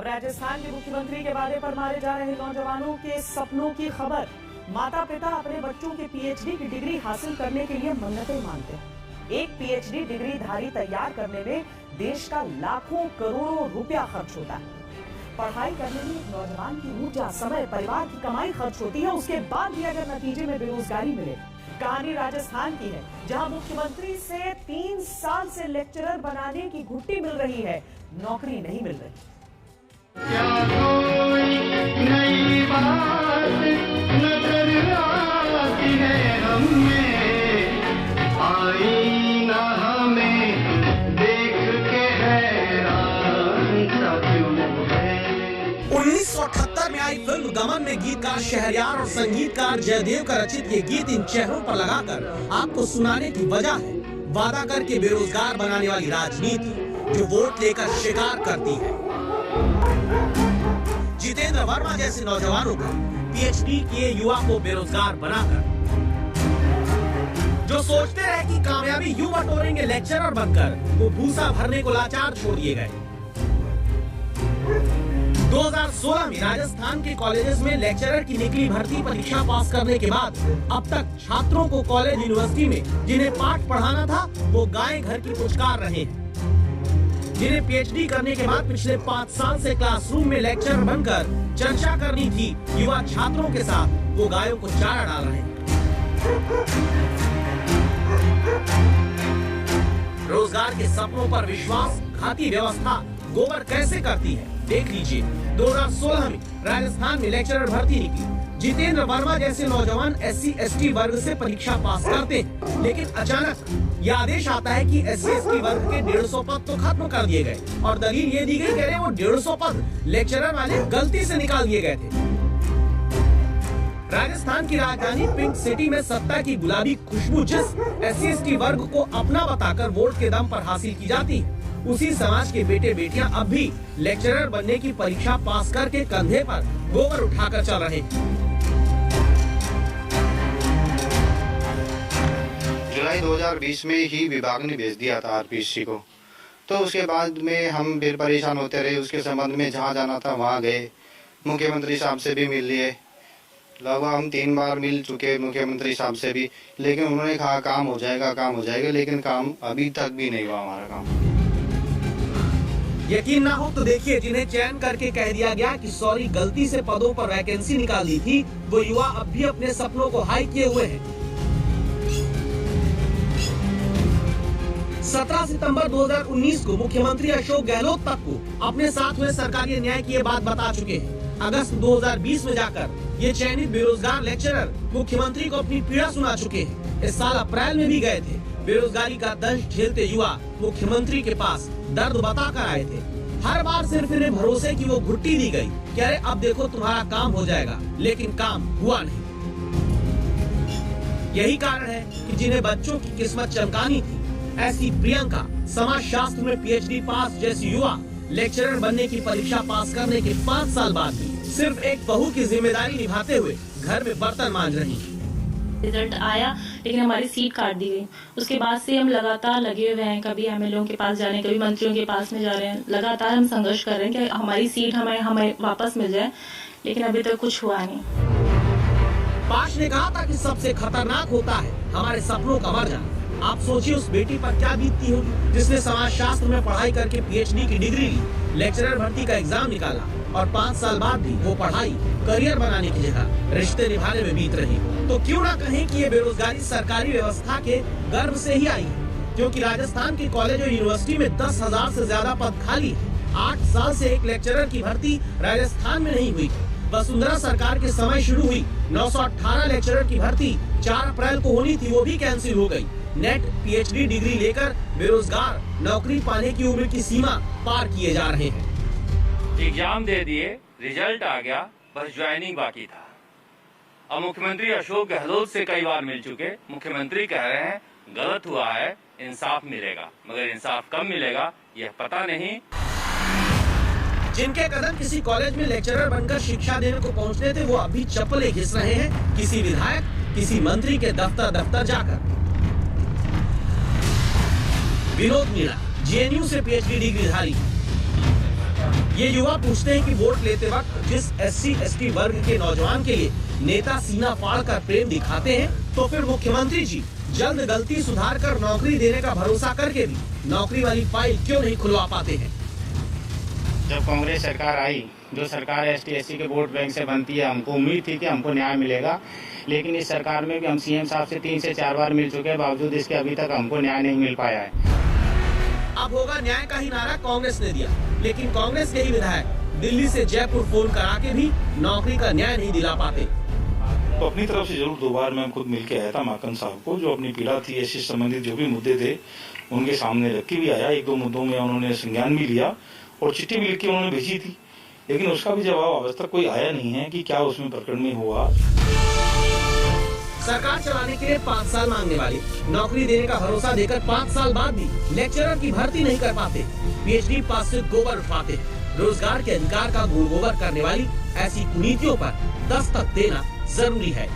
अब राजस्थान के मुख्यमंत्री के वादे पर मारे जा रहे नौजवानों के सपनों की खबर। माता पिता अपने बच्चों के पीएचडी की डिग्री हासिल करने के लिए मन्नतें मांगते हैं। एक पीएचडी डिग्री धारी तैयार करने में देश का लाखों करोड़ों रुपया खर्च होता है। पढ़ाई करने में एक नौजवान की ऊर्जा, समय, परिवार की कमाई खर्च होती है। उसके बाद भी अगर नतीजे में बेरोजगारी मिले। कहानी राजस्थान की है, जहां मुख्यमंत्री से 3 साल से लेक्चरर बनाने की घुट्टी मिल रही है, नौकरी नहीं मिल रही। क्या कोई नई बात नजर आती है हमें, आई ना हमें देख के हैरान सा क्यों है। 1978 में आई फिल्म गमन में गीतकार शहरयार और संगीतकार जयदेव का रचित ये गीत इन चेहरों पर लगाकर आपको सुनाने की वजह है वादा करके बेरोजगार बनाने वाली राजनीति जो वोट लेकर शिकार करती है। जितेंद्र वर्मा जैसे नौजवानों को पीएचडी किए युवा को बेरोजगार बनाकर जो सोचते रहे कि कामयाबी यूं बटोरेंगे लेक्चरर बनकर, वो भूसा भरने को लाचार छोड़ दिए गए। 2016 में राजस्थान के कॉलेजेस में लेक्चरर की निकली भर्ती परीक्षा पास करने के बाद अब तक छात्रों को कॉलेज यूनिवर्सिटी में जिन्हें पाठ पढ़ाना था वो गाय घर की पुचकार रहे हैं। जिन्हें पीएचडी करने के बाद पिछले 5 साल से क्लासरूम में लेक्चरर बनकर चर्चा करनी थी युवा छात्रों के साथ, वो गायों को चारा डाल रहे हैं। रोजगार के सपनों पर विश्वास घाती व्यवस्था गोबर कैसे करती है, देख लीजिए। 2016 में राजस्थान में लेक्चरर भर्ती निकली। जितेंद्र वर्मा जैसे नौजवान SC/ST वर्ग से परीक्षा पास करते हैं, लेकिन अचानक यह आदेश आता है कि SC/ST वर्ग के 150 पद तो खत्म कर दिए गए और दलील ये दी गई कि वो 150 पद लेक्चरर वाले गलती से निकाल दिए गए थे। राजस्थान की राजधानी पिंक सिटी में सत्ता की गुलाबी खुशबू जिस SC/ST वर्ग को अपना बताकर वोट के दम पर हासिल की जाती है, उसी समाज के बेटे बेटियां अब भी लेक्चरर बनने की परीक्षा पास करके कंधे पर गोबर उठाकर चल रहे हैं। जुलाई 2020 में ही विभाग ने भेज दिया था आरपीएससी को, तो उसके बाद में हम फिर परेशान होते रहे। उसके संबंध में जहाँ जाना था वहाँ गए, मुख्यमंत्री साहब से भी मिल लिए, लगभग हम 3 बार मिल चुके मुख्यमंत्री साहब से भी, लेकिन उन्होंने कहा काम हो जाएगा, लेकिन काम अभी तक भी नहीं हुआ हमारा काम। यकीन ना हो तो देखिए, जिन्हें चयन करके कह दिया गया कि सॉरी गलती से पदों पर वैकेंसी निकाल दी थी, वो युवा अब भी अपने सपनों को हाई किए हुए हैं। 17 सितंबर 2019 को मुख्यमंत्री अशोक गहलोत तक को अपने साथ हुए सरकारी अन्याय की ये बात बता चुके हैं। अगस्त 2020 में जाकर ये चयनित बेरोजगार लेक्चरर मुख्यमंत्री को अपनी पीड़ा सुना चुके हैं। इस साल अप्रैल में भी गए थे। बेरोजगारी का दंश झेलते युवा मुख्यमंत्री के पास दर्द बताकर आए थे। हर बार सिर्फ इन्हें भरोसे की वो घुट्टी दी गई कि अरे अब देखो तुम्हारा काम हो जाएगा, लेकिन काम हुआ नहीं। यही कारण है कि जिन्हें बच्चों की किस्मत चमकानी थी, ऐसी प्रियंका समाज शास्त्र में पीएचडी पास जैसी युवा लेक्चरर बनने की परीक्षा पास करने के 5 साल बाद भी सिर्फ एक बहू की जिम्मेदारी निभाते हुए घर में बर्तन मांज रही हैं। रिजल्ट आया लेकिन हमारी सीट काट दी गई। उसके बाद से हम लगातार लगे हुए हैं, कभी एमएलए के पास जा रहे हैं, कभी मंत्रियों के पास में जा रहे हैं। लगातार हम संघर्ष कर रहे हैं कि हमारी सीट हमें वापस मिल जाए, लेकिन अभी तक कुछ हुआ नहीं। पाश ने कहा था कि सबसे खतरनाक होता है हमारे सपनों का मर जाना। आप सोचिए उस बेटी पर क्या बीतती होगी जिसने समाज शास्त्र में पढ़ाई करके पीएचडी की डिग्री ली, लेक्चरर भर्ती का एग्जाम निकाला और 5 साल बाद भी वो पढ़ाई करियर बनाने की जगह रिश्ते निभाने में बीत रही। तो क्यों ना कहें कि ये बेरोजगारी सरकारी व्यवस्था के गर्भ से ही आई है, क्योंकि राजस्थान के कॉलेज और यूनिवर्सिटी में 10,000 से ज्यादा पद खाली है। 8 साल से एक लेक्चरर की भर्ती राजस्थान में नहीं हुई। वसुंधरा सरकार के समय शुरू हुई 918 लेक्चरर की भर्ती 4 अप्रैल को होनी थी, वो भी कैंसिल हो गई। नेट पीएचडी डिग्री लेकर बेरोजगार नौकरी पाने की उम्र की सीमा पार किए जा रहे हैं। एग्जाम दे दिए, रिजल्ट आ गया, बस ज्वाइनिंग बाकी था। अब मुख्यमंत्री अशोक गहलोत से कई बार मिल चुके, मुख्यमंत्री कह रहे हैं गलत हुआ है, इंसाफ मिलेगा, मगर इंसाफ कब मिलेगा यह पता नहीं। जिनके कदम किसी कॉलेज में लेक्चरर बनकर शिक्षा देने को पहुंचने थे, वो अभी चप्पलें घिस रहे हैं किसी विधायक, किसी मंत्री के दफ्तर जाकर। विनोद मीणा जेएनयू से पीएचडी डिग्रीधारी, ये युवा पूछते हैं कि वोट लेते वक्त जिस SC/ST वर्ग के नौजवान के लिए नेता सीना फाड़ कर प्रेम दिखाते हैं, तो फिर मुख्यमंत्री जी जल्द गलती सुधार कर नौकरी देने का भरोसा करके भी नौकरी वाली फाइल क्यों नहीं खुलवा पाते हैं। जब कांग्रेस सरकार आई, जो सरकार ST/SC के वोट बैंक से बनती है, हमको उम्मीद थी कि हमको न्याय मिलेगा, लेकिन इस सरकार में भी हम CM साहब से 3 से 4 बार मिल चुके हैं, बावजूद इसके अभी तक हमको न्याय नहीं मिल पाया है। अब होगा न्याय का ही नारा कांग्रेस ने दिया, लेकिन कांग्रेस के ही विधायक दिल्ली से जयपुर फोन करा के भी नौकरी का न्याय नहीं दिला पाते। तो अपनी तरफ से जरूर 2 बार मैं खुद मिलके आया था माकन साहब को, जो अपनी पीड़ा थी SC संबंधित जो भी मुद्दे थे उनके सामने रख के भी आया। 1-2 मुद्दों में उन्होंने संज्ञान भी लिया और चिट्ठी भी लिख के उन्होंने भेजी थी, लेकिन उसका भी जवाब अब तक कोई आया नहीं है कि क्या उसमें प्रकरण में हुआ। सरकार चलाने के लिए 5 साल मांगने वाले, नौकरी देने का भरोसा देकर 5 साल बाद भी लेक्चरर की भर्ती नहीं कर पाते, PhD पास से गोबर उठाते, रोजगार के अधिकार का गुण गोबर करने वाली ऐसी कुनीतियों पर दस्तक देना जरूरी है।